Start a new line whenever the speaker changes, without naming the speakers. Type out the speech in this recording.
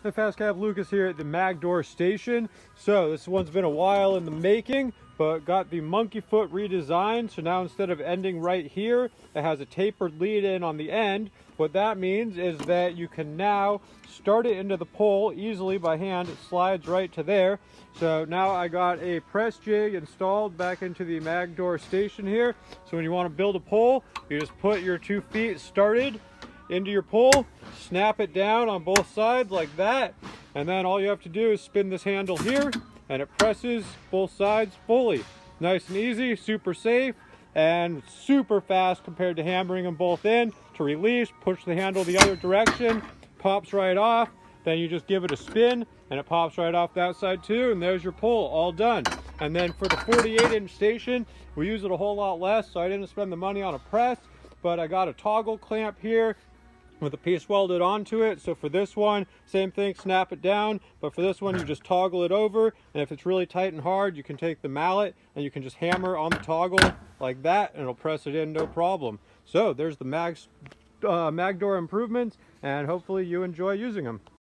Hey Fast Cav, Lucas here at the Magdoor station. So this one's been a while in the making, but got the monkey foot redesigned. So now instead of ending right here, it has a tapered lead in on the end. What that means is that you can now start it into the pole easily by hand. It slides right to there. So now I got a press jig installed back into the Magdoor station here. So when you want to build a pole, you just put your 2 feet started into your pole, snap it down on both sides like that, and then all you have to do is spin this handle here and it presses both sides fully. Nice and easy, super safe, and super fast compared to hammering them both in. To release, push the handle the other direction, pops right off, then you just give it a spin and it pops right off that side too, and there's your pole all done. And then for the 48-inch station, we use it a whole lot less, so I didn't spend the money on a press, but I got a toggle clamp here with a piece welded onto it. So for this one, same thing, snap it down, but for this one you just toggle it over, and if it's really tight and hard, you can take the mallet and you can just hammer on the toggle like that and it'll press it in no problem. So there's the Magdoor improvements, and hopefully you enjoy using them.